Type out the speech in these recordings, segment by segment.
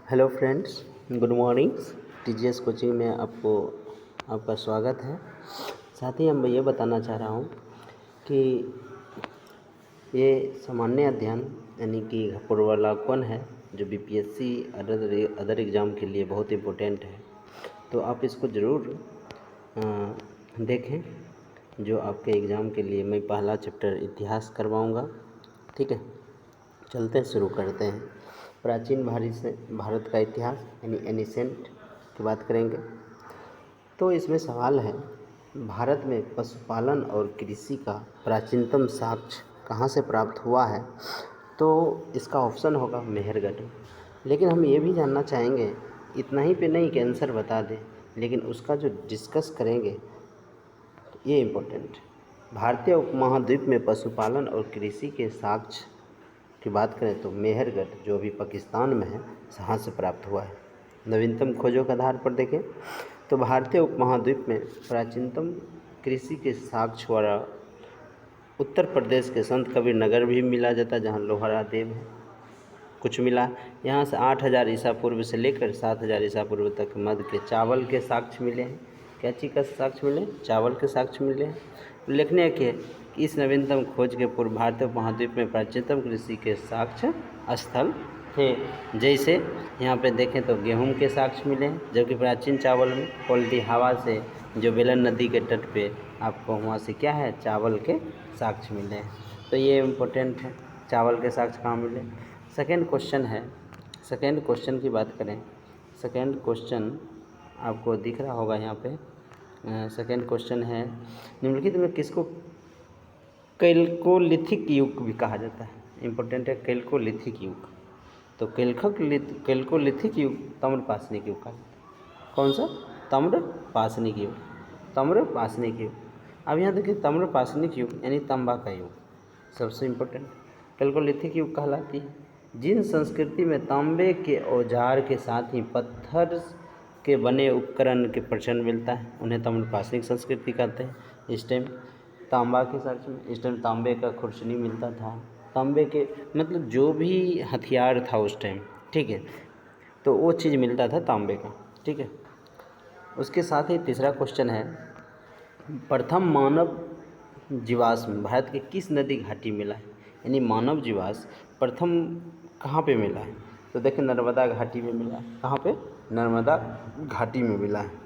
Hello friends, good morning. TGS coaching में आपका स्वागत है। साथ ही मैं ये बताना चाह रहा हूँ कि ये सामान्य अध्ययन यानी कि पूर्वावलोकन है जो बीपीएससी अदर एग्ज़ाम के लिए बहुत इम्पोर्टेंट है। तो आप इसको ज़रूर देखें। जो आपके एग्ज़ाम के लिए मैं पहला चैप्टर इतिहास करवाऊँगा। ठीक है, चलते हैं, शुरू करते हैं। प्राचीन भारत का इतिहास यानी एनिसेंट की बात करेंगे। तो इसमें सवाल है, भारत में पशुपालन और कृषि का प्राचीनतम साक्ष्य कहाँ से प्राप्त हुआ है? तो इसका ऑप्शन होगा मेहरगढ़। लेकिन हम ये भी जानना चाहेंगे, इतना ही पे नहीं कि आंसर बता दें, लेकिन उसका जो डिस्कस करेंगे ये इम्पोर्टेंट। भारतीय उपमहाद्वीप में पशुपालन और कृषि के साक्ष्य की बात करें तो मेहरगढ़ जो अभी पाकिस्तान में है, यहाँ से प्राप्त हुआ है। नवीनतम खोजों के आधार पर देखें तो भारतीय उपमहाद्वीप में प्राचीनतम कृषि के साक्ष्य वाला उत्तर प्रदेश के संत कबीर नगर भी मिला जाता है, जहाँ लोहरा देव है। कुछ मिला यहाँ से 8000 ईसा पूर्व से लेकर 7000 ईसा पूर्व तक मध्य के चावल के साक्ष्य मिले हैं। क्या चीज़ का साक्ष्य मिले? चावल के साक्ष्य मिले हैं। उल्लेखनीय है कि इस नवीनतम खोज के पूर्व भारतीय उपमहाद्वीप में प्राचीनतम कृषि के साक्ष्य स्थल थे। जैसे यहाँ पे देखें तो गेहूं के साक्ष्य मिले हैं, जबकि प्राचीन चावल में कोल्टी हवा से जो बेलन नदी के तट पे आपको वहाँ से क्या है, चावल के साक्ष्य मिले हैं। तो ये इम्पोर्टेंट है, चावल के साक्ष्य कहाँ मिले। सेकेंड क्वेश्चन है, सेकेंड क्वेश्चन की बात करें। सेकेंड क्वेश्चन आपको दिख रहा होगा यहाँ पे। सेकेंड क्वेश्चन है, निम्नलिखित में किसको कैल्कोलिथिक युग भी कहा जाता है? इम्पोर्टेंट है, कैल्कोलिथिक युग। तो कैल्कोलिथिक युग ताम्रपाषाणिक युग का कौन सा? ताम्रपाषाणिक युग, ताम्रपाषाणिक युग। अब यहाँ देखिए, ताम्रपाषाणिक युग यानी तांबा का युग सबसे इम्पोर्टेंट कैल्कोलिथिक युग कहलाती है। जिन संस्कृति में तांबे के औजार के साथ ही पत्थर के बने उपकरण के प्रचलन मिलता है, उन्हें ताम्रपाषाणिक संस्कृति कहते हैं। इस टाइम तांबा के सर्च में इस टाइम तांबे का खुर्चनी मिलता था, तांबे के मतलब जो भी हथियार था उस टाइम, ठीक है, तो वो चीज़ मिलता था तांबे का। ठीक है, उसके साथ ही तीसरा क्वेश्चन है, प्रथम मानव जीवाश्म भारत के किस नदी घाटी मिला है? यानी मानव जीवाश्म प्रथम कहाँ पे मिला है? तो देखिए, नर्मदा घाटी में मिला है। कहाँ पे? नर्मदा घाटी में मिला है।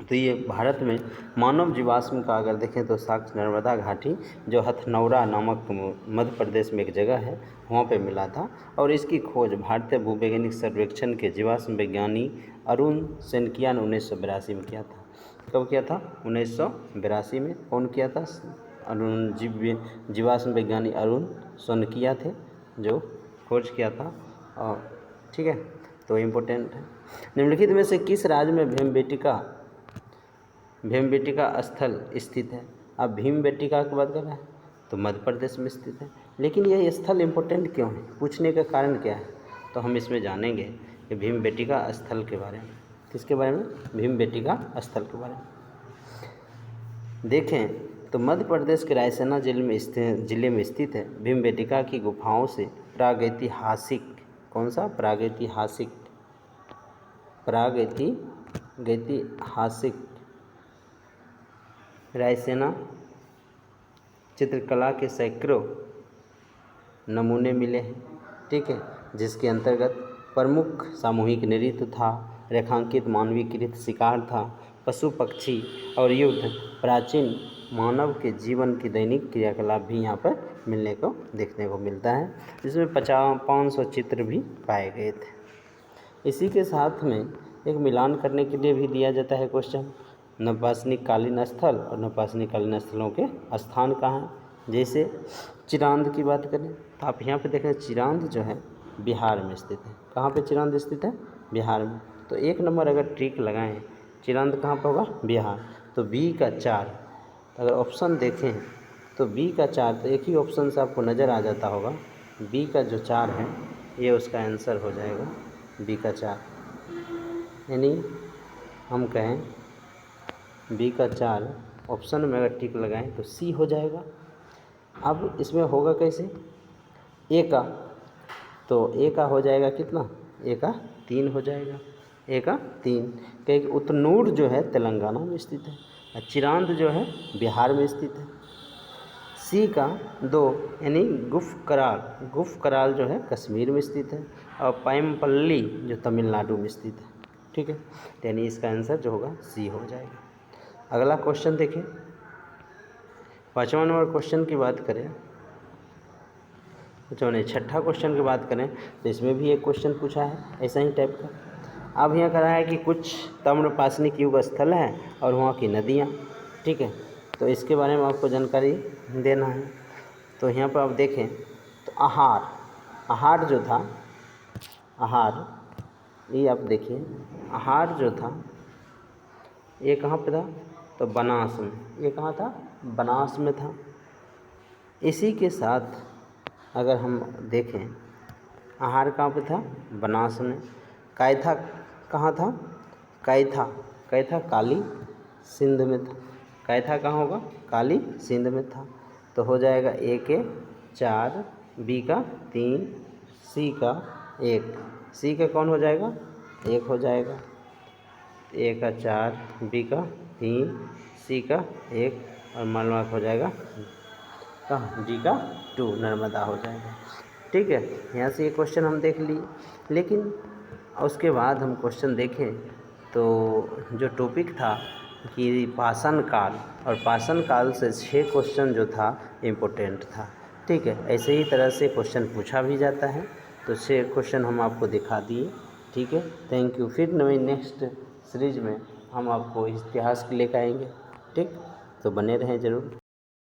तो ये भारत में मानव जीवाश्म का अगर देखें तो साक्ष्य नर्मदा घाटी जो हथनौरा नामक मध्य प्रदेश में एक जगह है, वहाँ पे मिला था। और इसकी खोज भारतीय भूवैज्ञानिक सर्वेक्षण के जीवाश्म विज्ञानी अरुण सेनकिया ने 1982 में किया था। कब किया था? 1982 में। कौन किया था? जीवाश्म विज्ञानी अरुण सेनकिया थे जो खोज किया था। और ठीक है, तो इम्पोर्टेंट है। निम्नलिखित में से किस राज्य में भीमबेटका स्थल स्थित है? अब भीमबेटका की बात कर रहे हैं तो मध्य प्रदेश में स्थित है। लेकिन यह स्थल इम्पोर्टेंट क्यों है, पूछने का कारण क्या है? तो हम इसमें जानेंगे कि भीमबेटका स्थल के बारे में। किसके बारे में? भीमबेटका स्थल के बारे में। देखें तो मध्य प्रदेश के रायसेन जिले में स्थित है। भीमबेटका की गुफाओं से प्रागैतिहासिक, कौन सा? प्रागैतिहासिक रायसेना चित्रकला के सैकड़ों नमूने मिले हैं। ठीक है, जिसके अंतर्गत प्रमुख सामूहिक नृत्य था, रेखांकित मानवीकृत शिकार था, पशु पक्षी और युद्ध, प्राचीन मानव के जीवन की दैनिक क्रियाकलाप भी यहाँ पर देखने को मिलता है, जिसमें 500 चित्र भी पाए गए थे। इसी के साथ में एक मिलान करने के लिए भी दिया जाता है क्वेश्चन, नवपाषाणिक कालीन स्थल और नवपाषाणिक कालीन स्थलों के स्थान कहाँ हैं। जैसे चिरांद की बात करें तो आप यहाँ पे देखें, चिरांद जो है बिहार में स्थित है। कहाँ पे चिरांद स्थित है? बिहार में। तो एक नंबर अगर ट्रिक लगाएं, चिरांद कहाँ पर होगा? बिहार। तो बी का 4, अगर ऑप्शन देखें तो बी का 4, तो एक ही ऑप्शन से आपको नज़र आ जाता होगा, बी का जो 4 है ये उसका आंसर हो जाएगा, बी का 4। यानी हम कहें बी का 4 ऑप्शन में अगर टिक लगाएं तो सी हो जाएगा। अब इसमें होगा कैसे? ए का, तो ए का हो जाएगा कितना? ए का 3 हो जाएगा, ए का 3। क्योंकि उतनूर जो है तेलंगाना में स्थित है और चिरांद जो है बिहार में स्थित है। सी का 2 यानी गुफ कराल जो है कश्मीर में स्थित है और पैमपल्ली जो तमिलनाडु में स्थित है। ठीक है, तो यानी इसका आंसर जो होगा सी हो जाएगा। अगला क्वेश्चन देखिए, 5वां नंबर क्वेश्चन की बात करें, छठा क्वेश्चन की बात करें तो इसमें भी एक क्वेश्चन पूछा है ऐसा ही टाइप का। अब यहाँ कहा है कि कुछ ताम्रपाषाणिक युग स्थल हैं और वहाँ की नदियाँ। ठीक है, तो इसके बारे में आपको जानकारी देना है। तो यहाँ पर आप देखें तो आहार जो था, ये आप देखिए, आहार जो था ये कहाँ पे था, तो बनास में। ये कहाँ था, बनास में था। इसी के साथ अगर हम देखें, आहार कहाँ पे था, बनास में। कैथा कहाँ था, कैथा काली सिंध में था। कैथा कहाँ होगा, काली सिंध में था। तो हो जाएगा ए के 4, बी का 3, सी का 1। सी का कौन हो जाएगा, 1 हो जाएगा। ए का 4, बी का 3, सी का 1 और मालवा हो जाएगा कहाँ, डी का 2 नर्मदा हो जाएगा। ठीक है, यहाँ से ये क्वेश्चन हम देख लिए। लेकिन उसके बाद हम क्वेश्चन देखें तो जो टॉपिक था कि पाषाण काल, और पाषाण काल से 6 क्वेश्चन जो था इम्पोर्टेंट था। ठीक है, ऐसे ही तरह से क्वेश्चन पूछा भी जाता है। तो 6 क्वेश्चन हम आपको दिखा दिए। ठीक है, थैंक यू। फिर नई नेक्स्ट सीरीज में हम आपको इतिहास लेकर आएंगे। ठीक, तो बने रहें ज़रूर।